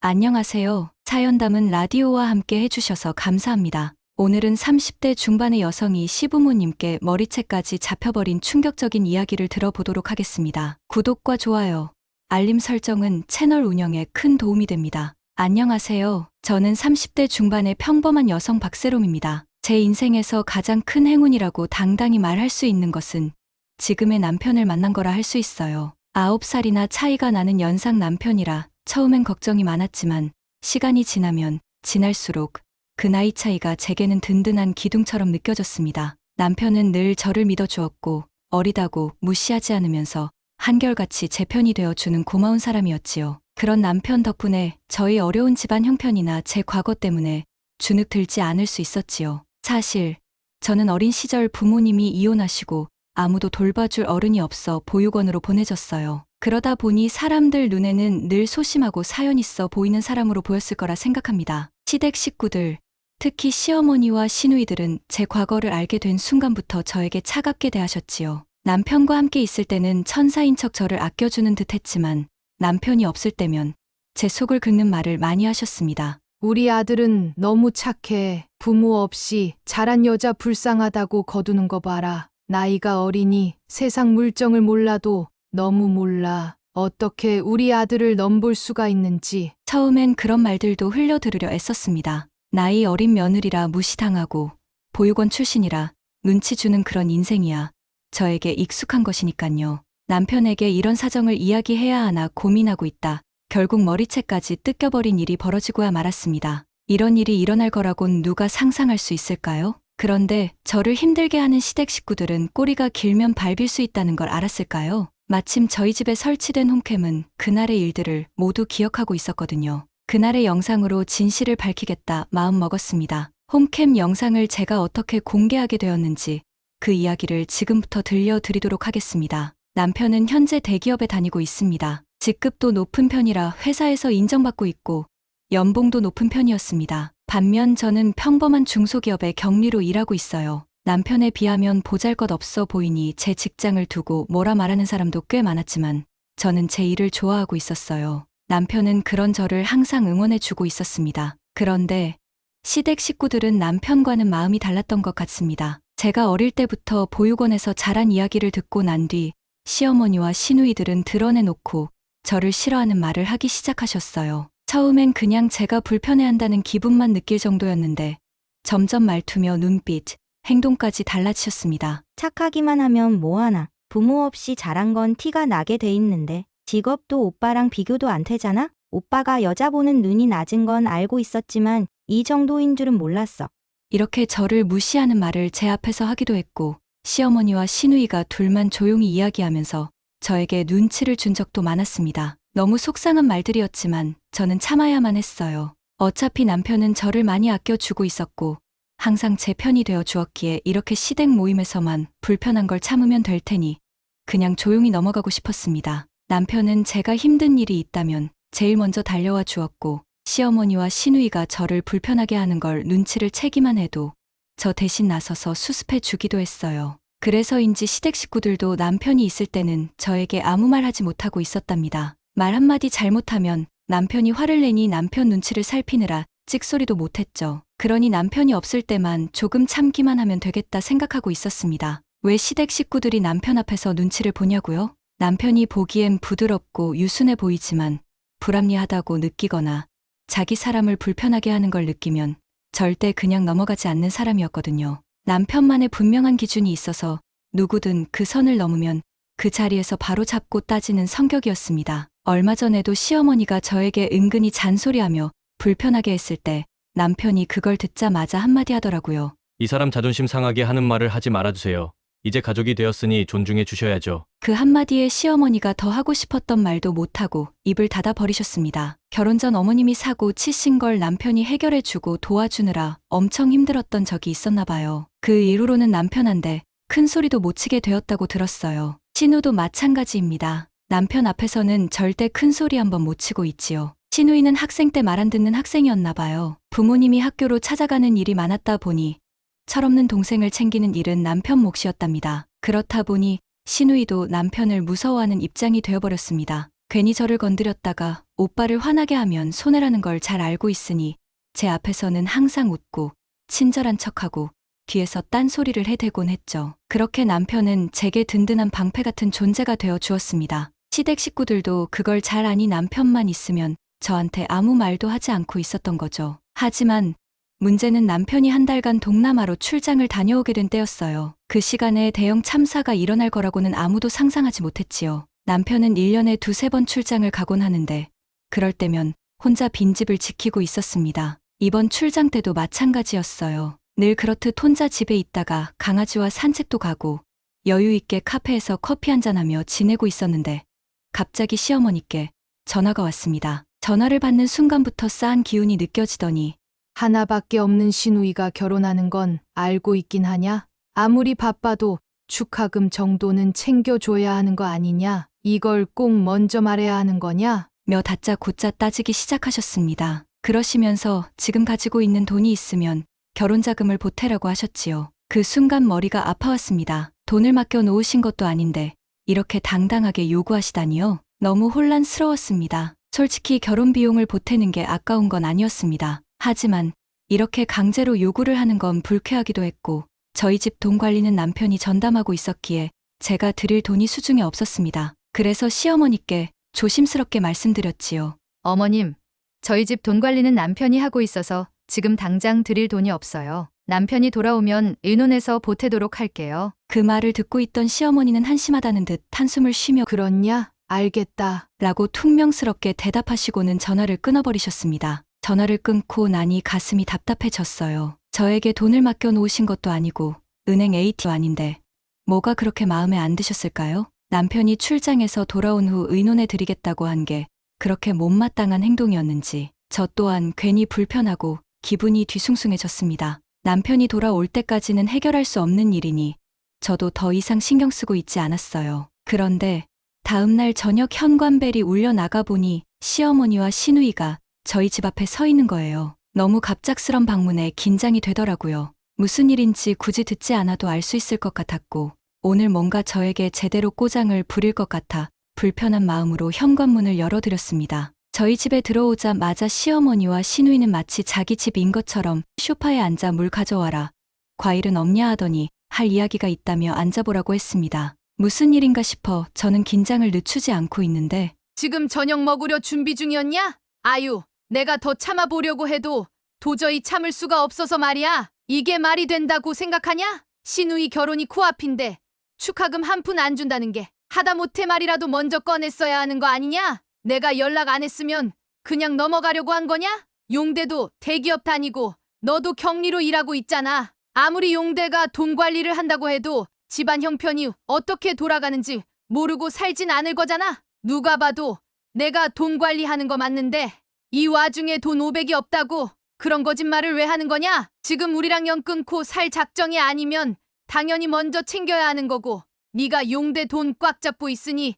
안녕하세요. 사연 담은 라디오와 함께 해주셔서 감사합니다. 오늘은 30대 중반의 여성이 시부모님께 머리채까지 잡혀버린 충격적인 이야기를 들어보도록 하겠습니다. 구독과 좋아요, 알림 설정은 채널 운영에 큰 도움이 됩니다. 안녕하세요. 저는 30대 중반의 평범한 여성 박세롬입니다. 제 인생에서 가장 큰 행운이라고 당당히 말할 수 있는 것은 지금의 남편을 만난 거라 할 수 있어요. 9살이나 차이가 나는 연상 남편이라 처음엔 걱정이 많았지만 시간이 지나면 지날수록 그 나이 차이가 제게는 든든한 기둥처럼 느껴졌습니다. 남편은 늘 저를 믿어주었고 어리다고 무시하지 않으면서 한결같이 제 편이 되어주는 고마운 사람이었지요. 그런 남편 덕분에 저희 어려운 집안 형편이나 제 과거 때문에 주눅 들지 않을 수 있었지요. 사실 저는 어린 시절 부모님이 이혼하시고 아무도 돌봐줄 어른이 없어 보육원으로 보내졌어요. 그러다 보니 사람들 눈에는 늘 소심하고 사연 있어 보이는 사람으로 보였을 거라 생각합니다. 시댁 식구들, 특히 시어머니와 시누이들은 제 과거를 알게 된 순간부터 저에게 차갑게 대하셨지요. 남편과 함께 있을 때는 천사인 척 저를 아껴주는 듯 했지만 남편이 없을 때면 제 속을 긁는 말을 많이 하셨습니다. 우리 아들은 너무 착해. 부모 없이 자란 여자 불쌍하다고 거두는 거 봐라. 나이가 어리니 세상 물정을 몰라도 너무 몰라. 어떻게 우리 아들을 넘볼 수가 있는지. 처음엔 그런 말들도 흘려들으려 애썼습니다. 나이 어린 며느리라 무시당하고 보육원 출신이라 눈치 주는 그런 인생이야 저에게 익숙한 것이니깐요. 남편에게 이런 사정을 이야기해야 하나 고민하고 있다. 결국 머리채까지 뜯겨버린 일이 벌어지고야 말았습니다. 이런 일이 일어날 거라곤 누가 상상할 수 있을까요? 그런데 저를 힘들게 하는 시댁 식구들은 꼬리가 길면 밟힐 수 있다는 걸 알았을까요? 마침 저희 집에 설치된 홈캠은 그날의 일들을 모두 기억하고 있었거든요. 그날의 영상으로 진실을 밝히겠다 마음 먹었습니다. 홈캠 영상을 제가 어떻게 공개하게 되었는지 그 이야기를 지금부터 들려드리도록 하겠습니다. 남편은 현재 대기업에 다니고 있습니다. 직급도 높은 편이라 회사에서 인정받고 있고 연봉도 높은 편이었습니다. 반면 저는 평범한 중소기업의 격리로 일하고 있어요. 남편에 비하면 보잘것없어 보이니 제 직장을 두고 뭐라 말하는 사람도 꽤 많았지만 저는 제 일을 좋아하고 있었어요. 남편은 그런 저를 항상 응원해주고 있었습니다. 그런데 시댁 식구들은 남편과는 마음이 달랐던 것 같습니다. 제가 어릴 때부터 보육원에서 자란 이야기를 듣고 난 뒤 시어머니와 시누이들은 드러내놓고 저를 싫어하는 말을 하기 시작하셨어요. 처음엔 그냥 제가 불편해한다는 기분만 느낄 정도였는데 점점 말투며 눈빛, 행동까지 달라지셨습니다. 착하기만 하면 뭐하나. 부모 없이 자란 건 티가 나게 돼 있는데 직업도 오빠랑 비교도 안 되잖아? 오빠가 여자 보는 눈이 낮은 건 알고 있었지만 이 정도인 줄은 몰랐어. 이렇게 저를 무시하는 말을 제 앞에서 하기도 했고 시어머니와 시누이가 둘만 조용히 이야기하면서 저에게 눈치를 준 적도 많았습니다. 너무 속상한 말들이었지만 저는 참아야만 했어요. 어차피 남편은 저를 많이 아껴주고 있었고 항상 제 편이 되어 주었기에 이렇게 시댁 모임에서만 불편한 걸 참으면 될 테니 그냥 조용히 넘어가고 싶었습니다. 남편은 제가 힘든 일이 있다면 제일 먼저 달려와 주었고 시어머니와 시누이가 저를 불편하게 하는 걸 눈치를 채기만 해도 저 대신 나서서 수습해 주기도 했어요. 그래서인지 시댁 식구들도 남편이 있을 때는 저에게 아무 말 하지 못하고 있었답니다. 말 한마디 잘못하면 남편이 화를 내니 남편 눈치를 살피느라 찍소리도 못했죠. 그러니 남편이 없을 때만 조금 참기만 하면 되겠다 생각하고 있었습니다. 왜 시댁 식구들이 남편 앞에서 눈치를 보냐고요? 남편이 보기엔 부드럽고 유순해 보이지만 불합리하다고 느끼거나 자기 사람을 불편하게 하는 걸 느끼면 절대 그냥 넘어가지 않는 사람이었거든요. 남편만의 분명한 기준이 있어서 누구든 그 선을 넘으면 그 자리에서 바로 잡고 따지는 성격이었습니다. 얼마 전에도 시어머니가 저에게 은근히 잔소리하며 불편하게 했을 때 남편이 그걸 듣자마자 한마디 하더라고요. 이 사람 자존심 상하게 하는 말을 하지 말아주세요. 이제 가족이 되었으니 존중해 주셔야죠. 그 한마디에 시어머니가 더 하고 싶었던 말도 못하고 입을 닫아 버리셨습니다. 결혼 전 어머님이 사고 치신 걸 남편이 해결해주고 도와주느라 엄청 힘들었던 적이 있었나 봐요. 그 이후로는 남편한테 큰 소리도 못 치게 되었다고 들었어요. 신우도 마찬가지입니다. 남편 앞에서는 절대 큰 소리 한번 못 치고 있지요. 시누이는 학생 때 말 안 듣는 학생이었나 봐요. 부모님이 학교로 찾아가는 일이 많았다 보니 철없는 동생을 챙기는 일은 남편 몫이었답니다. 그렇다 보니 시누이도 남편을 무서워하는 입장이 되어버렸습니다. 괜히 저를 건드렸다가 오빠를 화나게 하면 손해라는 걸 잘 알고 있으니 제 앞에서는 항상 웃고 친절한 척하고 뒤에서 딴소리를 해대곤 했죠. 그렇게 남편은 제게 든든한 방패 같은 존재가 되어 주었습니다. 시댁 식구들도 그걸 잘 아니 남편만 있으면 저한테 아무 말도 하지 않고 있었던 거죠. 하지만 문제는 남편이 한 달간 동남아로 출장을 다녀오게 된 때였어요. 그 시간에 대형 참사가 일어날 거라고는 아무도 상상하지 못했지요. 남편은 1년에 두세 번 출장을 가곤 하는데 그럴 때면 혼자 빈집을 지키고 있었습니다. 이번 출장 때도 마찬가지였어요. 늘 그렇듯 혼자 집에 있다가 강아지와 산책도 가고 여유 있게 카페에서 커피 한잔하며 지내고 있었는데 갑자기 시어머니께 전화가 왔습니다. 전화를 받는 순간부터 싸한 기운이 느껴지더니 하나밖에 없는 시누이가 결혼하는 건 알고 있긴 하냐? 아무리 바빠도 축하금 정도는 챙겨줘야 하는 거 아니냐? 이걸 꼭 먼저 말해야 하는 거냐? 며 다짜 고짜 따지기 시작하셨습니다. 그러시면서 지금 가지고 있는 돈이 있으면 결혼자금을 보태라고 하셨지요. 그 순간 머리가 아파왔습니다. 돈을 맡겨 놓으신 것도 아닌데 이렇게 당당하게 요구하시다니요. 너무 혼란스러웠습니다. 솔직히 결혼 비용을 보태는 게 아까운 건 아니었습니다. 하지만 이렇게 강제로 요구를 하는 건 불쾌하기도 했고 저희 집 돈 관리는 남편이 전담하고 있었기에 제가 드릴 돈이 수중에 없었습니다. 그래서 시어머니께 조심스럽게 말씀드렸지요. 어머님, 저희 집 돈 관리는 남편이 하고 있어서 지금 당장 드릴 돈이 없어요. 남편이 돌아오면 의논해서 보태도록 할게요. 그 말을 듣고 있던 시어머니는 한심하다는 듯 한숨을 쉬며 그렇냐? 알겠다. 라고 퉁명스럽게 대답하시고는 전화를 끊어버리셨습니다. 전화를 끊고 나니 가슴이 답답해졌어요. 저에게 돈을 맡겨 놓으신 것도 아니고 은행 ATM도 아닌데 뭐가 그렇게 마음에 안 드셨을까요? 남편이 출장에서 돌아온 후 의논해 드리겠다고 한 게 그렇게 못마땅한 행동이었는지 저 또한 괜히 불편하고 기분이 뒤숭숭해졌습니다. 남편이 돌아올 때까지는 해결할 수 없는 일이니 저도 더 이상 신경 쓰고 있지 않았어요. 그런데 다음날 저녁 현관벨이 울려 나가보니 시어머니와 시누이가 저희 집 앞에 서 있는 거예요. 너무 갑작스런 방문에 긴장이 되더라고요. 무슨 일인지 굳이 듣지 않아도 알 수 있을 것 같았고 오늘 뭔가 저에게 제대로 꼬장을 부릴 것 같아 불편한 마음으로 현관문을 열어드렸습니다. 저희 집에 들어오자마자 시어머니와 시누이는 마치 자기 집인 것처럼 소파에 앉아 물 가져와라, 과일은 없냐 하더니 할 이야기가 있다며 앉아보라고 했습니다. 무슨 일인가 싶어 저는 긴장을 늦추지 않고 있는데 지금 저녁 먹으려 준비 중이었냐? 아유, 내가 더 참아보려고 해도 도저히 참을 수가 없어서 말이야. 이게 말이 된다고 생각하냐? 시누이 결혼이 코앞인데 축하금 한 푼 안 준다는 게 하다못해 말이라도 먼저 꺼냈어야 하는 거 아니냐? 내가 연락 안 했으면 그냥 넘어가려고 한 거냐? 용대도 대기업 다니고 너도 격리로 일하고 있잖아. 아무리 용대가 돈 관리를 한다고 해도 집안 형편이 어떻게 돌아가는지 모르고 살진 않을 거잖아. 누가 봐도 내가 돈 관리하는 거 맞는데 이 와중에 돈 500이 없다고 그런 거짓말을 왜 하는 거냐? 지금 우리랑 연 끊고 살 작정이 아니면 당연히 먼저 챙겨야 하는 거고 네가 용대 돈 꽉 잡고 있으니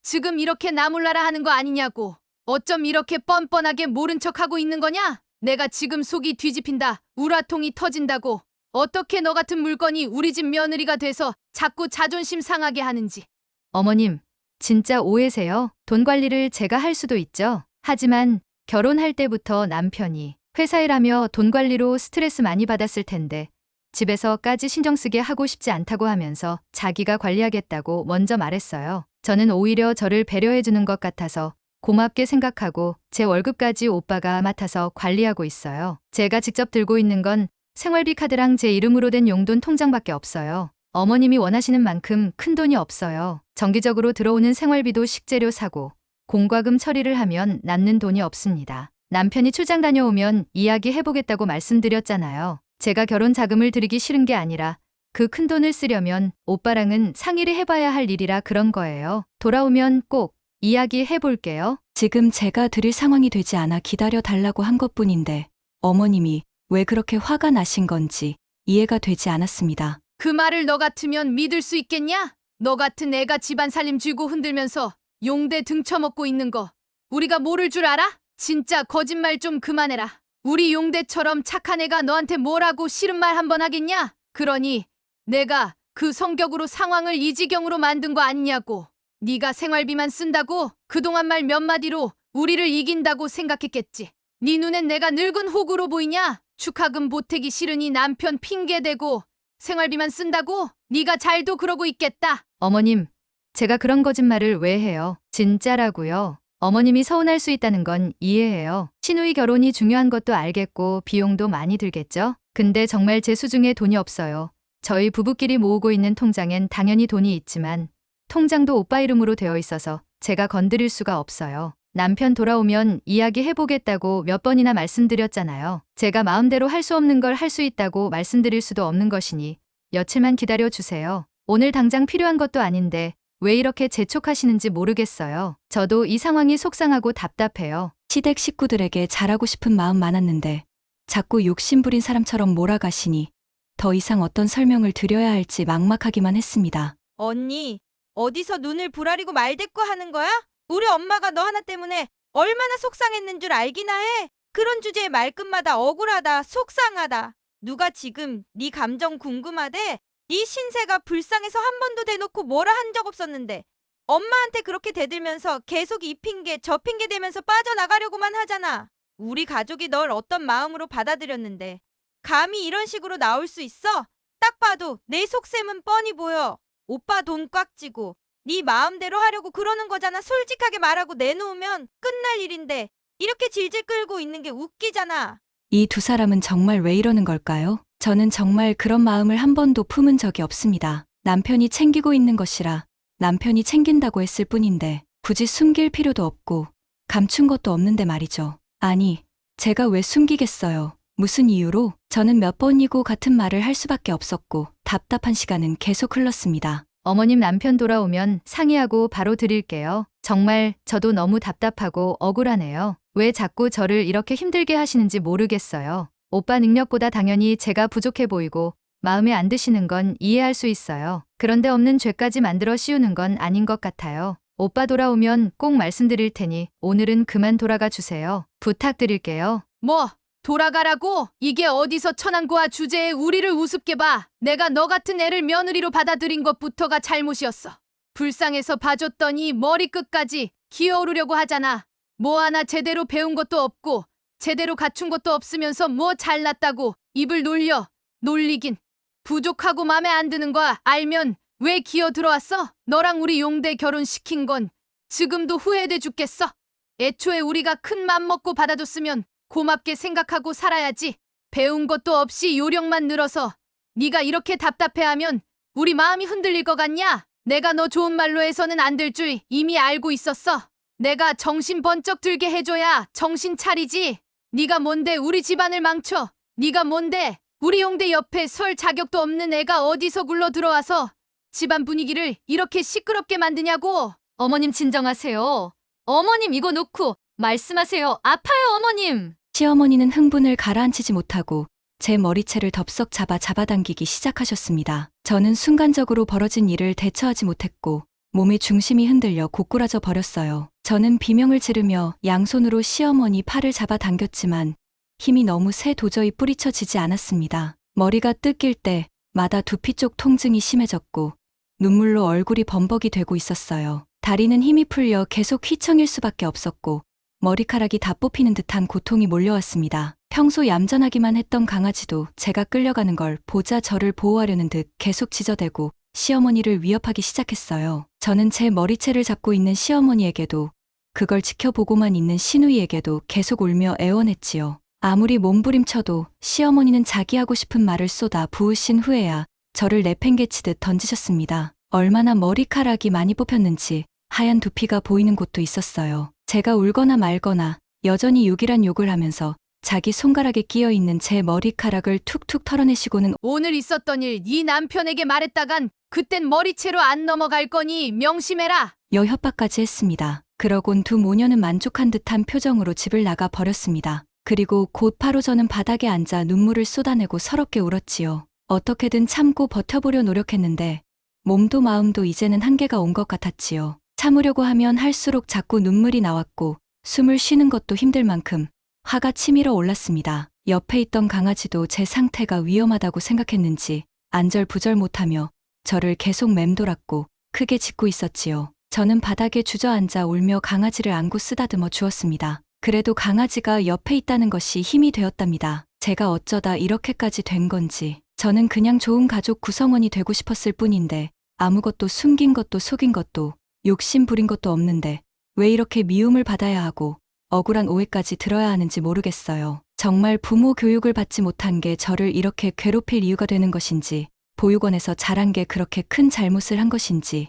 지금 이렇게 나몰라라 하는 거 아니냐고. 어쩜 이렇게 뻔뻔하게 모른 척하고 있는 거냐? 내가 지금 속이 뒤집힌다. 우라통이 터진다고. 어떻게 너 같은 물건이 우리 집 며느리가 돼서 자꾸 자존심 상하게 하는지. 어머님, 진짜 오해세요. 돈 관리를 제가 할 수도 있죠. 하지만 결혼할 때부터 남편이 회사 일하며 돈 관리로 스트레스 많이 받았을 텐데 집에서까지 신경 쓰게 하고 싶지 않다고 하면서 자기가 관리하겠다고 먼저 말했어요. 저는 오히려 저를 배려해주는 것 같아서 고맙게 생각하고 제 월급까지 오빠가 맡아서 관리하고 있어요. 제가 직접 들고 있는 건 생활비 카드랑 제 이름으로 된 용돈 통장밖에 없어요. 어머님이 원하시는 만큼 큰 돈이 없어요. 정기적으로 들어오는 생활비도 식재료 사고 공과금 처리를 하면 남는 돈이 없습니다. 남편이 출장 다녀오면 이야기해보겠다고 말씀드렸잖아요. 제가 결혼 자금을 드리기 싫은 게 아니라 그 큰 돈을 쓰려면 오빠랑은 상의를 해봐야 할 일이라 그런 거예요. 돌아오면 꼭 이야기해볼게요. 지금 제가 드릴 상황이 되지 않아 기다려 달라고 한 것뿐인데 어머님이 왜 그렇게 화가 나신 건지 이해가 되지 않았습니다. 그 말을 너 같으면 믿을 수 있겠냐? 너 같은 애가 집안 살림 쥐고 흔들면서 용대 등쳐먹고 있는 거 우리가 모를 줄 알아? 진짜 거짓말 좀 그만해라. 우리 용대처럼 착한 애가 너한테 뭐라고 싫은 말 한 번 하겠냐? 그러니 내가 그 성격으로 상황을 이 지경으로 만든 거 아니냐고. 네가 생활비만 쓴다고 그동안 말 몇 마디로 우리를 이긴다고 생각했겠지. 네 눈엔 내가 늙은 호구로 보이냐? 축하금 보태기 싫으니 남편 핑계대고 생활비만 쓴다고? 네가 잘도 그러고 있겠다. 어머님, 제가 그런 거짓말을 왜 해요? 진짜라고요. 어머님이 서운할 수 있다는 건 이해해요. 시누이 결혼이 중요한 것도 알겠고 비용도 많이 들겠죠? 근데 정말 제 수중에 돈이 없어요. 저희 부부끼리 모으고 있는 통장엔 당연히 돈이 있지만 통장도 오빠 이름으로 되어 있어서 제가 건드릴 수가 없어요. 남편 돌아오면 이야기해보겠다고 몇 번이나 말씀드렸잖아요. 제가 마음대로 할 수 없는 걸 할 수 있다고 말씀드릴 수도 없는 것이니 며칠만 기다려주세요. 오늘 당장 필요한 것도 아닌데 왜 이렇게 재촉하시는지 모르겠어요. 저도 이 상황이 속상하고 답답해요. 시댁 식구들에게 잘하고 싶은 마음 많았는데 자꾸 욕심부린 사람처럼 몰아가시니 더 이상 어떤 설명을 드려야 할지 막막하기만 했습니다. 언니, 어디서 눈을 부라리고 말대꾸 하는 거야? 우리 엄마가 너 하나 때문에 얼마나 속상했는 줄 알기나 해. 그런 주제에 말끝마다 억울하다, 속상하다. 누가 지금 네 감정 궁금하대? 네 신세가 불쌍해서 한 번도 대놓고 뭐라 한 적 없었는데 엄마한테 그렇게 대들면서 계속 이 핑계 저 핑계 대면서 빠져나가려고만 하잖아. 우리 가족이 널 어떤 마음으로 받아들였는데 감히 이런 식으로 나올 수 있어? 딱 봐도 내 속셈은 뻔히 보여. 오빠 돈 꽉 쥐고 네 마음대로 하려고 그러는 거잖아. 솔직하게 말하고 내놓으면 끝날 일인데 이렇게 질질 끌고 있는 게 웃기잖아. 이 두 사람은 정말 왜 이러는 걸까요? 저는 정말 그런 마음을 한 번도 품은 적이 없습니다. 남편이 챙기고 있는 것이라 남편이 챙긴다고 했을 뿐인데 굳이 숨길 필요도 없고 감춘 것도 없는데 말이죠. 아니, 제가 왜 숨기겠어요? 무슨 이유로? 저는 몇 번이고 같은 말을 할 수밖에 없었고 답답한 시간은 계속 흘렀습니다. 어머님 남편 돌아오면 상의하고 바로 드릴게요. 정말 저도 너무 답답하고 억울하네요. 왜 자꾸 저를 이렇게 힘들게 하시는지 모르겠어요. 오빠 능력보다 당연히 제가 부족해 보이고 마음에 안 드시는 건 이해할 수 있어요. 그런데 없는 죄까지 만들어 씌우는 건 아닌 것 같아요. 오빠 돌아오면 꼭 말씀드릴 테니 오늘은 그만 돌아가 주세요. 부탁드릴게요. 뭐 돌아가라고? 이게 어디서 천안고와 주제에 우리를 우습게 봐. 내가 너 같은 애를 며느리로 받아들인 것부터가 잘못이었어. 불쌍해서 봐줬더니 머리끝까지 기어오르려고 하잖아. 뭐 하나 제대로 배운 것도 없고 제대로 갖춘 것도 없으면서 뭐 잘났다고 입을 놀리긴. 부족하고 맘에 안 드는 거 알면 왜 기어 들어왔어? 너랑 우리 용대 결혼시킨 건 지금도 후회돼 죽겠어. 애초에 우리가 큰 맘 먹고 받아줬으면 고맙게 생각하고 살아야지. 배운 것도 없이 요령만 늘어서 네가 이렇게 답답해하면 우리 마음이 흔들릴 것 같냐? 내가 너 좋은 말로 해서는 안 될 줄 이미 알고 있었어. 내가 정신 번쩍 들게 해줘야 정신 차리지. 네가 뭔데 우리 집안을 망쳐? 네가 뭔데 우리 용대 옆에 설 자격도 없는 애가 어디서 굴러 들어와서 집안 분위기를 이렇게 시끄럽게 만드냐고. 어머님 진정하세요. 어머님 이거 놓고 말씀하세요. 아파요 어머님. 시어머니는 흥분을 가라앉히지 못하고 제 머리채를 덥석 잡아당기기 시작하셨습니다. 저는 순간적으로 벌어진 일을 대처하지 못했고 몸의 중심이 흔들려 고꾸라져 버렸어요. 저는 비명을 지르며 양손으로 시어머니 팔을 잡아당겼지만 힘이 너무 세 도저히 뿌리쳐지지 않았습니다. 머리가 뜯길 때마다 두피 쪽 통증이 심해졌고 눈물로 얼굴이 범벅이 되고 있었어요. 다리는 힘이 풀려 계속 휘청일 수밖에 없었고 머리카락이 다 뽑히는 듯한 고통이 몰려왔습니다. 평소 얌전하기만 했던 강아지도 제가 끌려가는 걸 보자 저를 보호하려는 듯 계속 짖어대고 시어머니를 위협하기 시작했어요. 저는 제 머리채를 잡고 있는 시어머니에게도 그걸 지켜보고만 있는 시누이에게도 계속 울며 애원했지요. 아무리 몸부림쳐도 시어머니는 자기 하고 싶은 말을 쏟아 부으신 후에야 저를 내팽개치듯 던지셨습니다. 얼마나 머리카락이 많이 뽑혔는지 하얀 두피가 보이는 곳도 있었어요. 제가 울거나 말거나 여전히 욕이란 욕을 하면서 자기 손가락에 끼어있는 제 머리카락을 툭툭 털어내시고는 오늘 있었던 일 네 남편에게 말했다간 그땐 머리채로 안 넘어갈 거니 명심해라. 여협박까지 했습니다. 그러곤 두 모녀는 만족한 듯한 표정으로 집을 나가 버렸습니다. 그리고 곧바로 저는 바닥에 앉아 눈물을 쏟아내고 서럽게 울었지요. 어떻게든 참고 버텨보려 노력했는데 몸도 마음도 이제는 한계가 온 것 같았지요. 참으려고 하면 할수록 자꾸 눈물이 나왔고 숨을 쉬는 것도 힘들 만큼 화가 치밀어 올랐습니다. 옆에 있던 강아지도 제 상태가 위험하다고 생각했는지 안절부절 못하며 저를 계속 맴돌았고 크게 짖고 있었지요. 저는 바닥에 주저앉아 울며 강아지를 안고 쓰다듬어 주었습니다. 그래도 강아지가 옆에 있다는 것이 힘이 되었답니다. 제가 어쩌다 이렇게까지 된 건지. 저는 그냥 좋은 가족 구성원이 되고 싶었을 뿐인데 아무것도 숨긴 것도 속인 것도 욕심 부린 것도 없는데 왜 이렇게 미움을 받아야 하고 억울한 오해까지 들어야 하는지 모르겠어요. 정말 부모 교육을 받지 못한 게 저를 이렇게 괴롭힐 이유가 되는 것인지, 보육원에서 자란 게 그렇게 큰 잘못을 한 것인지,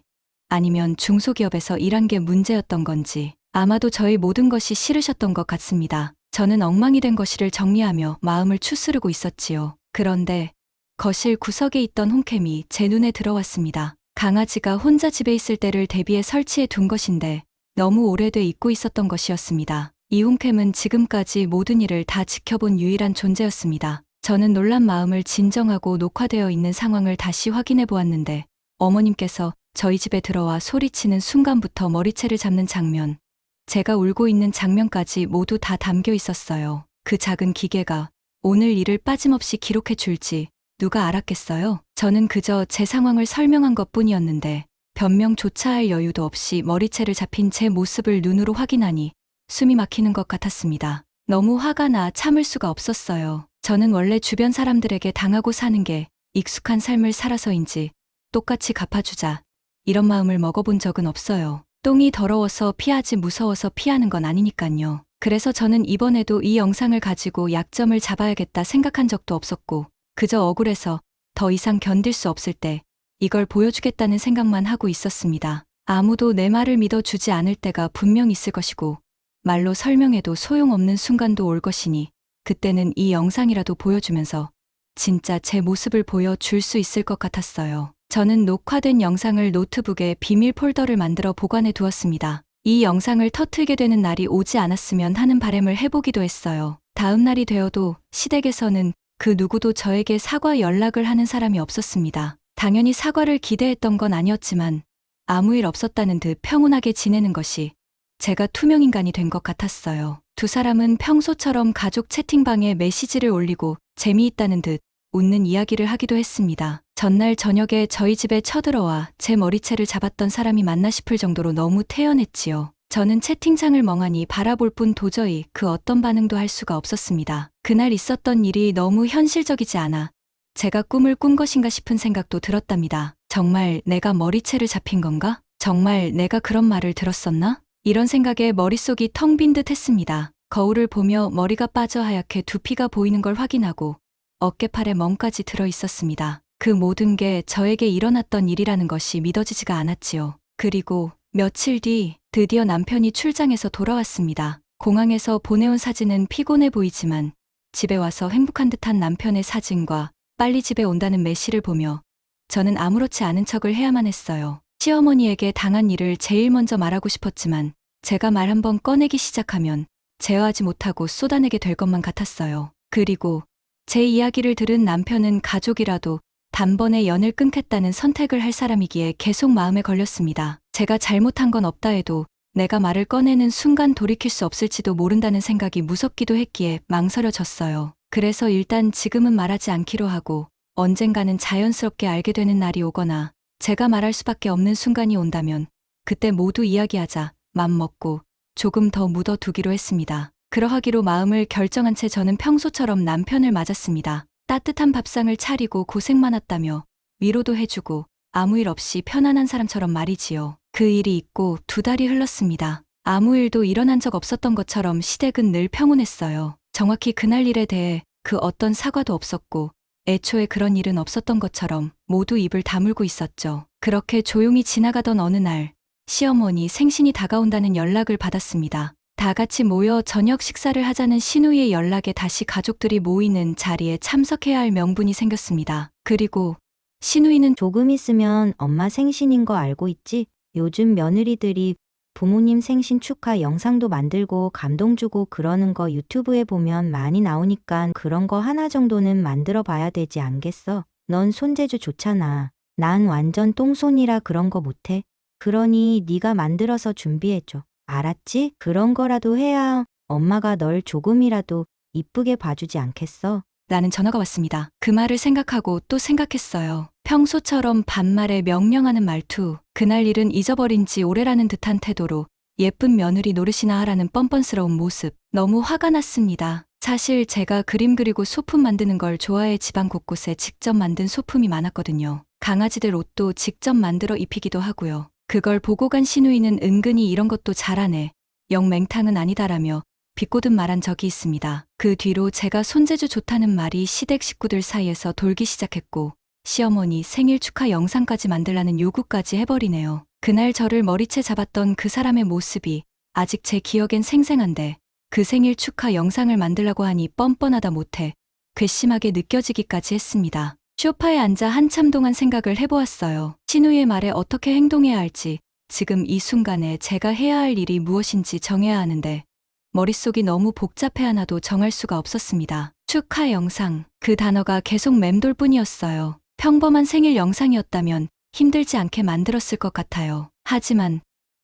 아니면 중소기업에서 일한 게 문제였던 건지, 아마도 저의 모든 것이 싫으셨던 것 같습니다. 저는 엉망이 된 거실을 정리하며 마음을 추스르고 있었지요. 그런데 거실 구석에 있던 홈캠이 제 눈에 들어왔습니다. 강아지가 혼자 집에 있을 때를 대비해 설치해 둔 것인데 너무 오래돼 잊고 있었던 것이었습니다. 이 홈캠은 지금까지 모든 일을 다 지켜본 유일한 존재였습니다. 저는 놀란 마음을 진정하고 녹화되어 있는 상황을 다시 확인해 보았는데 어머님께서 저희 집에 들어와 소리치는 순간부터 머리채를 잡는 장면, 제가 울고 있는 장면까지 모두 다 담겨 있었어요. 그 작은 기계가 오늘 일을 빠짐없이 기록해 줄지 누가 알았겠어요? 저는 그저 제 상황을 설명한 것뿐이었는데 변명조차 할 여유도 없이 머리채를 잡힌 제 모습을 눈으로 확인하니 숨이 막히는 것 같았습니다. 너무 화가 나 참을 수가 없었어요. 저는 원래 주변 사람들에게 당하고 사는 게 익숙한 삶을 살아서인지 똑같이 갚아주자 이런 마음을 먹어본 적은 없어요. 똥이 더러워서 피하지 무서워서 피하는 건 아니니깐요. 그래서 저는 이번에도 이 영상을 가지고 약점을 잡아야겠다 생각한 적도 없었고 그저 억울해서 더 이상 견딜 수 없을 때 이걸 보여주겠다는 생각만 하고 있었습니다. 아무도 내 말을 믿어주지 않을 때가 분명 있을 것이고 말로 설명해도 소용없는 순간도 올 것이니 그때는 이 영상이라도 보여주면서 진짜 제 모습을 보여줄 수 있을 것 같았어요. 저는 녹화된 영상을 노트북에 비밀 폴더를 만들어 보관해 두었습니다. 이 영상을 터뜨리게 되는 날이 오지 않았으면 하는 바람을 해보기도 했어요. 다음 날이 되어도 시댁에서는 그 누구도 저에게 사과 연락을 하는 사람이 없었습니다. 당연히 사과를 기대했던 건 아니었지만 아무 일 없었다는 듯 평온하게 지내는 것이 제가 투명인간이 된 것 같았어요. 두 사람은 평소처럼 가족 채팅방에 메시지를 올리고 재미있다는 듯 웃는 이야기를 하기도 했습니다. 전날 저녁에 저희 집에 쳐들어와 제 머리채를 잡았던 사람이 맞나 싶을 정도로 너무 태연했지요. 저는 채팅창을 멍하니 바라볼 뿐 도저히 그 어떤 반응도 할 수가 없었습니다. 그날 있었던 일이 너무 현실적이지 않아 제가 꿈을 꾼 것인가 싶은 생각도 들었답니다. 정말 내가 머리채를 잡힌 건가? 정말 내가 그런 말을 들었었나? 이런 생각에 머릿속이 텅 빈 듯 했습니다. 거울을 보며 머리가 빠져 하얗게 두피가 보이는 걸 확인하고 어깨팔에 멍까지 들어 있었습니다. 그 모든 게 저에게 일어났던 일이라는 것이 믿어지지가 않았지요. 그리고 며칠 뒤 드디어 남편이 출장해서 돌아왔습니다. 공항에서 보내온 사진은 피곤해 보이지만 집에 와서 행복한 듯한 남편의 사진과 빨리 집에 온다는 메시를 보며 저는 아무렇지 않은 척을 해야만 했어요. 시어머니에게 당한 일을 제일 먼저 말하고 싶었지만 제가 말 한번 꺼내기 시작하면 제어하지 못하고 쏟아내게 될 것만 같았어요. 그리고 제 이야기를 들은 남편은 가족이라도 단번에 연을 끊겠다는 선택을 할 사람이기에 계속 마음에 걸렸습니다. 제가 잘못한 건 없다 해도 내가 말을 꺼내는 순간 돌이킬 수 없을지도 모른다는 생각이 무섭기도 했기에 망설여졌어요. 그래서 일단 지금은 말하지 않기로 하고 언젠가는 자연스럽게 알게 되는 날이 오거나 제가 말할 수밖에 없는 순간이 온다면 그때 모두 이야기하자 맘먹고 조금 더 묻어두기로 했습니다. 그러하기로 마음을 결정한 채 저는 평소처럼 남편을 맞았습니다. 따뜻한 밥상을 차리고 고생 많았다며 위로도 해주고 아무 일 없이 편안한 사람처럼 말이지요. 그 일이 있고 2달이 흘렀습니다. 아무 일도 일어난 적 없었던 것처럼 시댁은 늘 평온했어요. 정확히 그날 일에 대해 그 어떤 사과도 없었고 애초에 그런 일은 없었던 것처럼 모두 입을 다물고 있었죠. 그렇게 조용히 지나가던 어느 날 시어머니 생신이 다가온다는 연락을 받았습니다. 다 같이 모여 저녁 식사를 하자는 시누이의 연락에 다시 가족들이 모이는 자리에 참석해야 할 명분이 생겼습니다. 그리고 시누이는 조금 있으면 엄마 생신인 거 알고 있지? 요즘 며느리들이 부모님 생신 축하 영상도 만들고 감동 주고 그러는 거 유튜브에 보면 많이 나오니까 그런 거 하나 정도는 만들어 봐야 되지 않겠어? 넌 손재주 좋잖아. 난 완전 똥손이라 그런 거 못해. 그러니 네가 만들어서 준비해줘. 알았지? 그런 거라도 해야 엄마가 널 조금이라도 이쁘게 봐주지 않겠어? 라는 전화가 왔습니다. 그 말을 생각하고 또 생각했어요. 평소처럼 반말에 명령하는 말투, 그날 일은 잊어버린 지 오래라는 듯한 태도로 예쁜 며느리 노릇이나 하라는 뻔뻔스러운 모습, 너무 화가 났습니다. 사실 제가 그림 그리고 소품 만드는 걸 좋아해 집안 곳곳에 직접 만든 소품이 많았거든요. 강아지들 옷도 직접 만들어 입히기도 하고요. 그걸 보고 간 시누이는 은근히 이런 것도 잘하네. 영 맹탕은 아니다라며 비꼬듯 말한 적이 있습니다. 그 뒤로 제가 손재주 좋다는 말이 시댁 식구들 사이에서 돌기 시작했고 시어머니 생일 축하 영상까지 만들라는 요구까지 해버리네요. 그날 저를 머리채 잡았던 그 사람의 모습이 아직 제 기억엔 생생한데 그 생일 축하 영상을 만들라고 하니 뻔뻔하다 못해 괘씸하게 느껴지기까지 했습니다. 소파에 앉아 한참 동안 생각을 해보았어요. 시누이의 말에 어떻게 행동해야 할지, 지금 이 순간에 제가 해야 할 일이 무엇인지 정해야 하는데 머릿속이 너무 복잡해 하나도 정할 수가 없었습니다. 축하 영상, 그 단어가 계속 맴돌 뿐이었어요. 평범한 생일 영상이었다면 힘들지 않게 만들었을 것 같아요. 하지만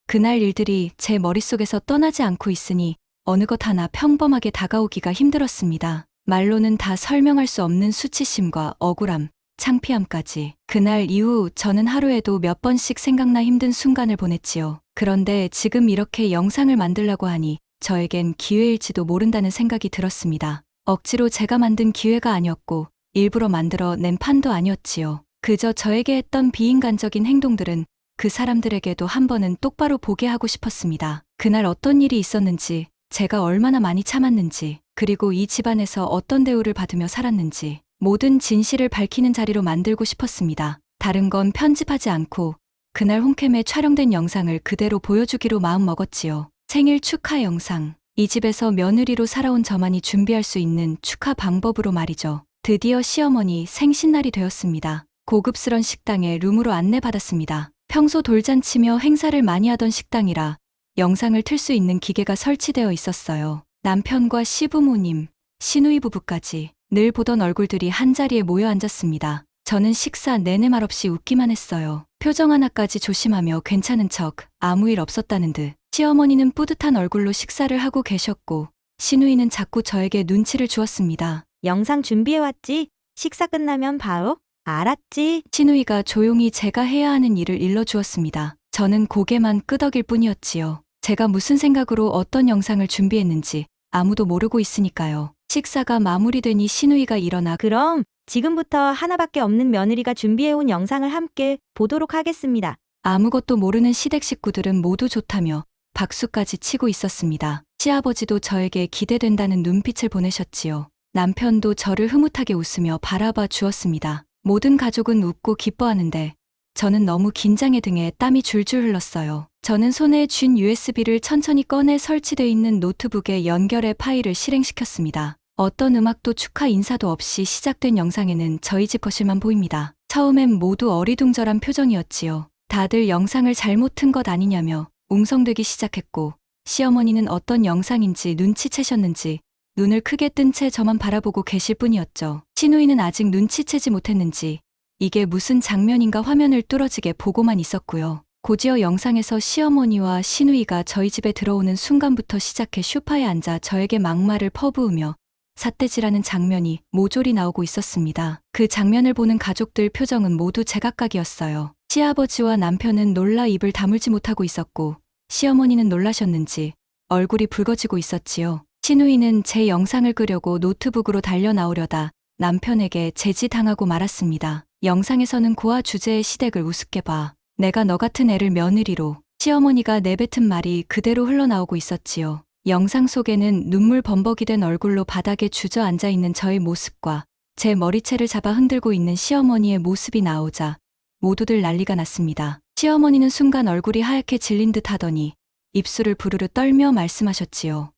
그날 일들이 제 머릿속에서 떠나지 않고 있으니 어느 것 하나 평범하게 다가오기가 힘들었습니다. 말로는 다 설명할 수 없는 수치심과 억울함, 창피함까지. 그날 이후 저는 하루에도 몇 번씩 생각나 힘든 순간을 보냈지요. 그런데 지금 이렇게 영상을 만들라고 하니 저에겐 기회일지도 모른다는 생각이 들었습니다. 억지로 제가 만든 기회가 아니었고 일부러 만들어 낸 판도 아니었지요. 그저 저에게 했던 비인간적인 행동들은 그 사람들에게도 한 번은 똑바로 보게 하고 싶었습니다. 그날 어떤 일이 있었는지, 제가 얼마나 많이 참았는지, 그리고 이 집안에서 어떤 대우를 받으며 살았는지 모든 진실을 밝히는 자리로 만들고 싶었습니다. 다른 건 편집하지 않고 그날 홈캠에 촬영된 영상을 그대로 보여주기로 마음먹었지요. 생일 축하 영상. 이 집에서 며느리로 살아온 저만이 준비할 수 있는 축하 방법으로 말이죠. 드디어 시어머니 생신날이 되었습니다. 고급스런 식당에 룸으로 안내받았습니다. 평소 돌잔치며 행사를 많이 하던 식당이라 영상을 틀 수 있는 기계가 설치되어 있었어요. 남편과 시부모님, 시누이 부부까지 늘 보던 얼굴들이 한자리에 모여 앉았습니다. 저는 식사 내내 말없이 웃기만 했어요. 표정 하나까지 조심하며 괜찮은 척, 아무 일 없었다는 듯. 시어머니는 뿌듯한 얼굴로 식사를 하고 계셨고 시누이는 자꾸 저에게 눈치를 주었습니다. 영상 준비해왔지? 식사 끝나면 바로? 알았지? 시누이가 조용히 제가 해야 하는 일을 일러주었습니다. 저는 고개만 끄덕일 뿐이었지요. 제가 무슨 생각으로 어떤 영상을 준비했는지 아무도 모르고 있으니까요. 식사가 마무리되니 시누이가 일어나 그럼 지금부터 하나밖에 없는 며느리가 준비해온 영상을 함께 보도록 하겠습니다. 아무것도 모르는 시댁 식구들은 모두 좋다며 박수까지 치고 있었습니다. 시아버지도 저에게 기대된다는 눈빛을 보내셨지요. 남편도 저를 흐뭇하게 웃으며 바라봐 주었습니다. 모든 가족은 웃고 기뻐하는데 저는 너무 긴장에 등에 땀이 줄줄 흘렀어요. 저는 손에 쥔 USB를 천천히 꺼내 설치되어 있는 노트북에 연결해 파일을 실행시켰습니다. 어떤 음악도 축하 인사도 없이 시작된 영상에는 저희 집 거실만 보입니다. 처음엔 모두 어리둥절한 표정이었지요. 다들 영상을 잘못 튼 것 아니냐며 웅성대기 시작했고 시어머니는 어떤 영상인지 눈치채셨는지 눈을 크게 뜬 채 저만 바라보고 계실 뿐이었죠. 시누이는 아직 눈치채지 못했는지 이게 무슨 장면인가 화면을 뚫어지게 보고만 있었고요. 곧이어 영상에서 시어머니와 시누이가 저희 집에 들어오는 순간부터 시작해 소파에 앉아 저에게 막말을 퍼부으며 삿대질하는 장면이 모조리 나오고 있었습니다. 그 장면을 보는 가족들 표정은 모두 제각각이었어요. 시아버지와 남편은 놀라 입을 다물지 못하고 있었고 시어머니는 놀라셨는지 얼굴이 붉어지고 있었지요. 시누이는 제 영상을 끄려고 노트북으로 달려 나오려다 남편에게 제지당하고 말았습니다. 영상에서는 고아 주제의 시댁을 우습게 봐. 내가 너 같은 애를 며느리로. 시어머니가 내뱉은 말이 그대로 흘러나오고 있었지요. 영상 속에는 눈물 범벅이 된 얼굴로 바닥에 주저앉아 있는 저의 모습과 제 머리채를 잡아 흔들고 있는 시어머니의 모습이 나오자 모두들 난리가 났습니다. 시어머니는 순간 얼굴이 하얗게 질린 듯 하더니 입술을 부르르 떨며 말씀하셨지요.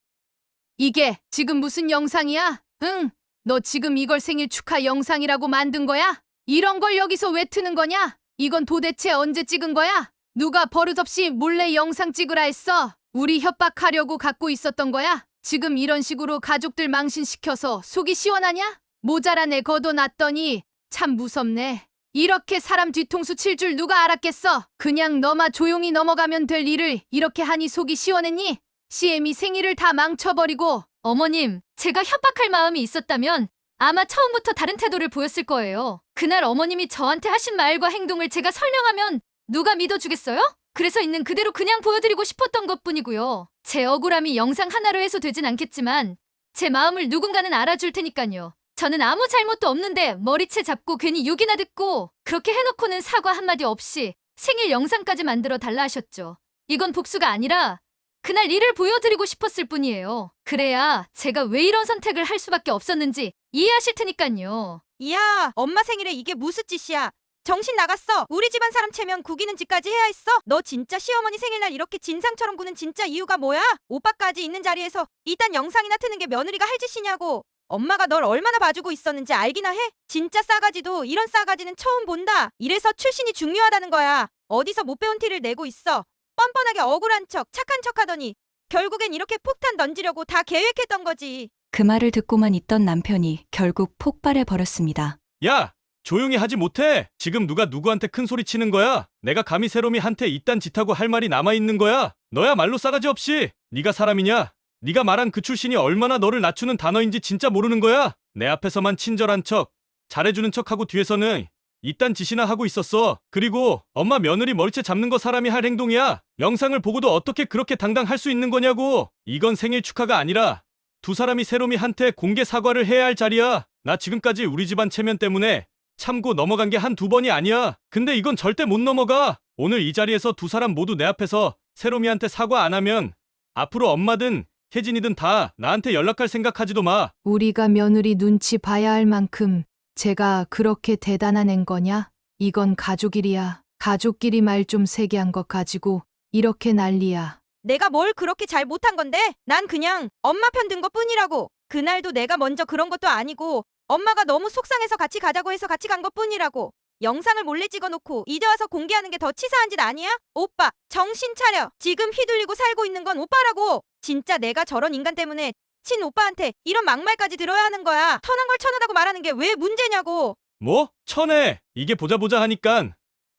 이게 지금 무슨 영상이야? 응? 너 지금 이걸 생일 축하 영상이라고 만든 거야? 이런 걸 여기서 왜 트는 거냐? 이건 도대체 언제 찍은 거야? 누가 버릇없이 몰래 영상 찍으라 했어? 우리 협박하려고 갖고 있었던 거야? 지금 이런 식으로 가족들 망신시켜서 속이 시원하냐? 모자란 애 걷어놨더니 참 무섭네. 이렇게 사람 뒤통수 칠 줄 누가 알았겠어? 그냥 너만 조용히 넘어가면 될 일을 이렇게 하니 속이 시원했니? 시엠이 생일을 다 망쳐버리고. 어머님, 제가 협박할 마음이 있었다면 아마 처음부터 다른 태도를 보였을 거예요. 그날 어머님이 저한테 하신 말과 행동을 제가 설명하면 누가 믿어주겠어요? 그래서 있는 그대로 그냥 보여드리고 싶었던 것뿐이고요. 제 억울함이 영상 하나로 해소되진 않겠지만 제 마음을 누군가는 알아줄 테니까요. 저는 아무 잘못도 없는데 머리채 잡고 괜히 욕이나 듣고 그렇게 해놓고는 사과 한마디 없이 생일 영상까지 만들어 달라 하셨죠. 이건 복수가 아니라 그날 일을 보여드리고 싶었을 뿐이에요. 그래야 제가 왜 이런 선택을 할 수밖에 없었는지 이해하실 테니까요. 이야, 엄마 생일에 이게 무슨 짓이야? 정신 나갔어. 우리 집안 사람 체면 구기는 짓까지 해야 했어? 너 진짜 시어머니 생일날 이렇게 진상처럼 구는 진짜 이유가 뭐야? 오빠까지 있는 자리에서 이딴 영상이나 트는 게 며느리가 할 짓이냐고. 엄마가 널 얼마나 봐주고 있었는지 알기나 해? 진짜 싸가지도 이런 싸가지는 처음 본다. 이래서 출신이 중요하다는 거야. 어디서 못 배운 티를 내고 있어. 뻔뻔하게 억울한 척, 착한 척 하더니 결국엔 이렇게 폭탄 던지려고 다 계획했던 거지. 그 말을 듣고만 있던 남편이 결국 폭발해 버렸습니다. 야! 조용히 하지 못해! 지금 누가 누구한테 큰 소리 치는 거야? 내가 감히 세롬이한테 이딴 짓하고 할 말이 남아있는 거야? 너야말로 싸가지 없이! 네가 사람이냐? 네가 말한 그 출신이 얼마나 너를 낮추는 단어인지 진짜 모르는 거야? 내 앞에서만 친절한 척, 잘해주는 척하고 뒤에서는 이딴 짓이나 하고 있었어. 그리고 엄마 며느리 머리채 잡는 거 사람이 할 행동이야. 영상을 보고도 어떻게 그렇게 당당할 수 있는 거냐고. 이건 생일 축하가 아니라 두 사람이 세롬이한테 공개 사과를 해야 할 자리야. 나 지금까지 우리 집안 체면 때문에 참고 넘어간 게 한두 번이 아니야. 근데 이건 절대 못 넘어가. 오늘 이 자리에서 두 사람 모두 내 앞에서 세롬이한테 사과 안 하면 앞으로 엄마든 혜진이든 다 나한테 연락할 생각하지도 마. 우리가 며느리 눈치 봐야 할 만큼 제가 그렇게 대단한 앤 거냐? 이건 가족일이야. 가족끼리 말 좀 세게 한 것 가지고 이렇게 난리야. 내가 뭘 그렇게 잘 못한 건데? 난 그냥 엄마 편 든 것 뿐이라고. 그날도 내가 먼저 그런 것도 아니고 엄마가 너무 속상해서 같이 가자고 해서 같이 간 것 뿐이라고. 영상을 몰래 찍어놓고 이제 와서 공개하는 게 더 치사한 짓 아니야? 오빠, 정신 차려. 지금 휘둘리고 살고 있는 건 오빠라고. 진짜 내가 저런 인간 때문에 친오빠한테 이런 막말까지 들어야 하는 거야. 천한 걸 천하다고 말하는 게 왜 문제냐고. 뭐? 천해! 이게 보자 하니깐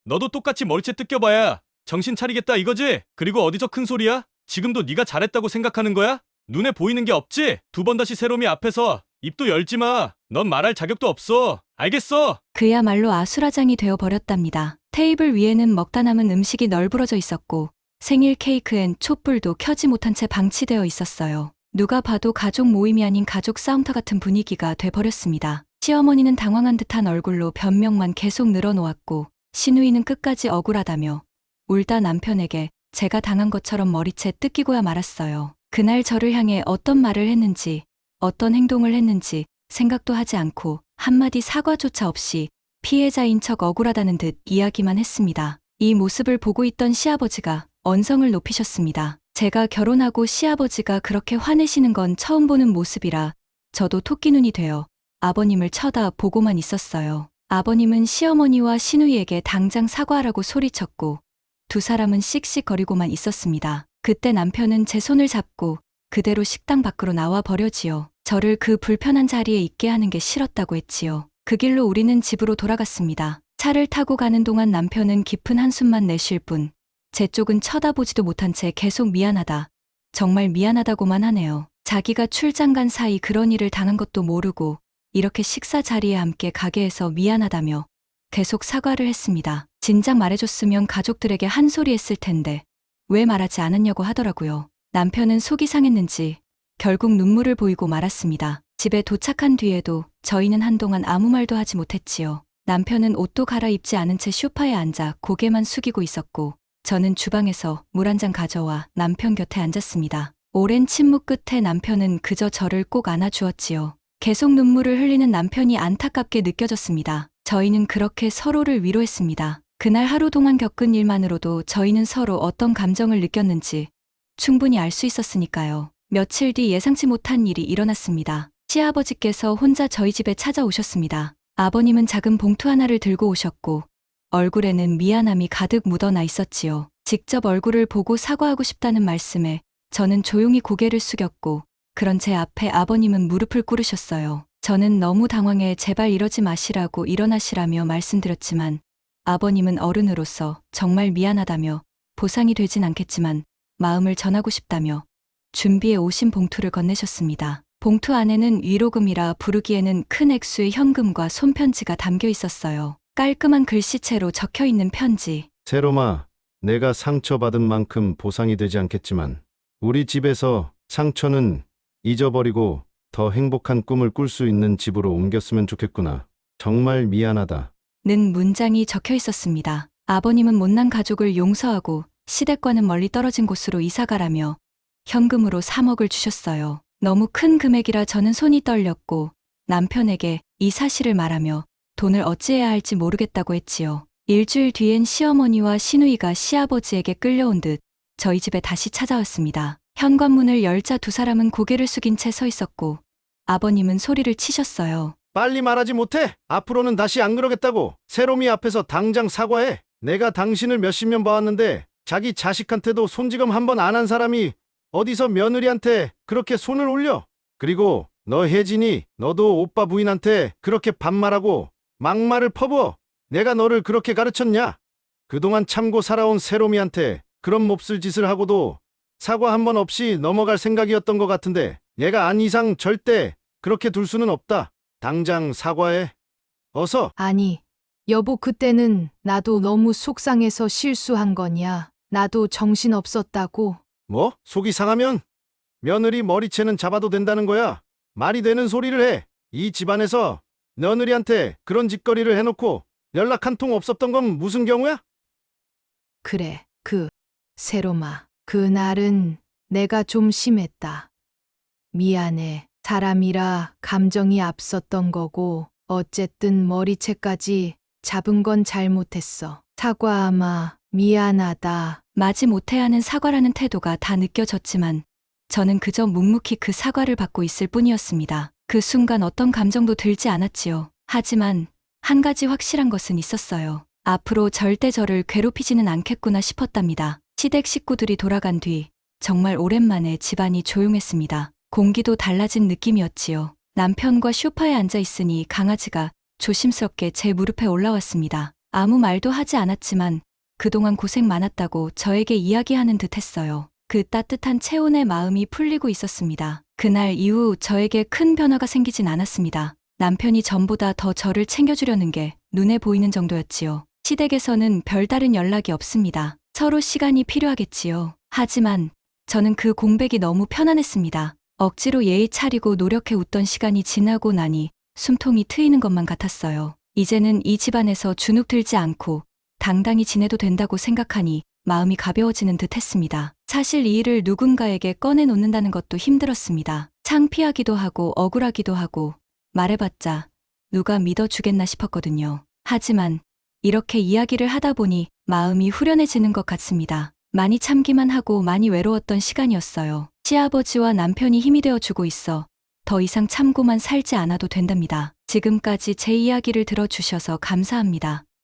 너도 똑같이 머리채 뜯겨봐야 정신 차리겠다 이거지? 그리고 어디서 큰 소리야? 지금도 네가 잘했다고 생각하는 거야? 눈에 보이는 게 없지? 두 번 다시 세롬이 앞에서 입도 열지 마. 넌 말할 자격도 없어. 알겠어? 그야말로 아수라장이 되어버렸답니다. 테이블 위에는 먹다 남은 음식이 널브러져 있었고 생일 케이크엔 촛불도 켜지 못한 채 방치되어 있었어요. 누가 봐도 가족 모임이 아닌 가족 싸움터 같은 분위기가 돼버렸습니다. 시어머니는 당황한 듯한 얼굴로 변명만 계속 늘어놓았고 시누이는 끝까지 억울하다며 울다 남편에게 제가 당한 것처럼 머리채 뜯기고야 말았어요. 그날 저를 향해 어떤 말을 했는지 어떤 행동을 했는지 생각도 하지 않고 한마디 사과조차 없이 피해자인 척 억울하다는 듯 이야기만 했습니다. 이 모습을 보고 있던 시아버지가 언성을 높이셨습니다. 제가 결혼하고 시아버지가 그렇게 화내시는 건 처음 보는 모습이라 저도 토끼눈이 되어 아버님을 쳐다보고만 있었어요. 아버님은 시어머니와 시누이에게 당장 사과하라고 소리쳤고 두 사람은 씩씩거리고만 있었습니다. 그때 남편은 제 손을 잡고 그대로 식당 밖으로 나와 버려지요. 저를 그 불편한 자리에 있게 하는 게 싫었다고 했지요. 그 길로 우리는 집으로 돌아갔습니다. 차를 타고 가는 동안 남편은 깊은 한숨만 내쉴 뿐 제 쪽은 쳐다보지도 못한 채 계속 미안하다. 정말 미안하다고만 하네요. 자기가 출장 간 사이 그런 일을 당한 것도 모르고 이렇게 식사 자리에 함께 가게 해서 미안하다며 계속 사과를 했습니다. 진작 말해줬으면 가족들에게 한 소리 했을 텐데 왜 말하지 않았냐고 하더라고요. 남편은 속이 상했는지 결국 눈물을 보이고 말았습니다. 집에 도착한 뒤에도 저희는 한동안 아무 말도 하지 못했지요. 남편은 옷도 갈아입지 않은 채 소파에 앉아 고개만 숙이고 있었고 저는 주방에서 물 한 잔 가져와 남편 곁에 앉았습니다. 오랜 침묵 끝에 남편은 그저 저를 꼭 안아주었지요. 계속 눈물을 흘리는 남편이 안타깝게 느껴졌습니다. 저희는 그렇게 서로를 위로했습니다. 그날 하루 동안 겪은 일만으로도 저희는 서로 어떤 감정을 느꼈는지 충분히 알 수 있었으니까요. 며칠 뒤 예상치 못한 일이 일어났습니다. 시아버지께서 혼자 저희 집에 찾아오셨습니다. 아버님은 작은 봉투 하나를 들고 오셨고 얼굴에는 미안함이 가득 묻어나 있었지요. 직접 얼굴을 보고 사과하고 싶다는 말씀에 저는 조용히 고개를 숙였고 그런 제 앞에 아버님은 무릎을 꿇으셨어요. 저는 너무 당황해 제발 이러지 마시라고 일어나시라며 말씀드렸지만 아버님은 어른으로서 정말 미안하다며 보상이 되진 않겠지만 마음을 전하고 싶다며 준비해 오신 봉투를 건네셨습니다. 봉투 안에는 위로금이라 부르기에는 큰 액수의 현금과 손편지가 담겨 있었어요. 깔끔한 글씨체로 적혀 있는 편지. 세롬아, 내가 상처받은 만큼 보상이 되지 않겠지만 우리 집에서 상처는 잊어버리고 더 행복한 꿈을 꿀 수 있는 집으로 옮겼으면 좋겠구나. 정말 미안하다. 는 문장이 적혀 있었습니다. 아버님은 못난 가족을 용서하고 시댁과는 멀리 떨어진 곳으로 이사가라며 현금으로 3억을 주셨어요. 너무 큰 금액이라 저는 손이 떨렸고 남편에게 이 사실을 말하며 돈을 어찌해야 할지 모르겠다고 했지요. 일주일 뒤엔 시어머니와 시누이가 시아버지에게 끌려온 듯 저희 집에 다시 찾아왔습니다. 현관문을 열자 두 사람은 고개를 숙인 채 서 있었고 아버님은 소리를 치셨어요. 빨리 말하지 못해. 앞으로는 다시 안 그러겠다고. 세롬이 앞에서 당장 사과해. 내가 당신을 몇십 년 봐왔는데 자기 자식한테도 손지검 한 번 안 한 사람이 어디서 며느리한테 그렇게 손을 올려? 그리고 너 혜진이 너도 오빠 부인한테 그렇게 반말하고 막말을 퍼부어. 내가 너를 그렇게 가르쳤냐? 그동안 참고 살아온 세롬이한테 그런 몹쓸 짓을 하고도 사과 한 번 없이 넘어갈 생각이었던 것 같은데 얘가 안 이상 절대 그렇게 둘 수는 없다. 당장 사과해. 어서. 아니, 여보, 그때는 나도 너무 속상해서 실수한 거냐. 나도 정신 없었다고. 뭐? 속이 상하면 며느리 머리채는 잡아도 된다는 거야. 말이 되는 소리를 해. 이 집안에서 며느리한테 그런 짓거리를 해놓고 연락 한 통 없었던 건 무슨 경우야? 그래, 세롬아. 그날은 내가 좀 심했다. 미안해. 사람이라 감정이 앞섰던 거고 어쨌든 머리채까지 잡은 건 잘못했어. 사과하마. 미안하다. 마지못해 하는 사과라는 태도가 다 느껴졌지만 저는 그저 묵묵히 그 사과를 받고 있을 뿐이었습니다. 그 순간 어떤 감정도 들지 않았지요. 하지만 한 가지 확실한 것은 있었어요. 앞으로 절대 저를 괴롭히지는 않겠구나 싶었답니다. 시댁 식구들이 돌아간 뒤 정말 오랜만에 집안이 조용했습니다. 공기도 달라진 느낌이었지요. 남편과 소파에 앉아 있으니 강아지가 조심스럽게 제 무릎에 올라왔습니다. 아무 말도 하지 않았지만 그동안 고생 많았다고 저에게 이야기하는 듯 했어요. 그 따뜻한 체온의 마음이 풀리고 있었습니다. 그날 이후 저에게 큰 변화가 생기진 않았습니다. 남편이 전보다 더 저를 챙겨주려는 게 눈에 보이는 정도였지요. 시댁에서는 별다른 연락이 없습니다. 서로 시간이 필요하겠지요. 하지만 저는 그 공백이 너무 편안했습니다. 억지로 예의 차리고 노력해 웃던 시간이 지나고 나니 숨통이 트이는 것만 같았어요. 이제는 이 집안에서 주눅 들지 않고 당당히 지내도 된다고 생각하니 마음이 가벼워지는 듯 했습니다. 사실 이 일을 누군가에게 꺼내놓는다는 것도 힘들었습니다. 창피하기도 하고 억울하기도 하고 말해봤자 누가 믿어주겠나 싶었거든요. 하지만 이렇게 이야기를 하다 보니 마음이 후련해지는 것 같습니다. 많이 참기만 하고 많이 외로웠던 시간이었어요. 시아버지와 남편이 힘이 되어주고 있어 더 이상 참고만 살지 않아도 된답니다. 지금까지 제 이야기를 들어주셔서 감사합니다.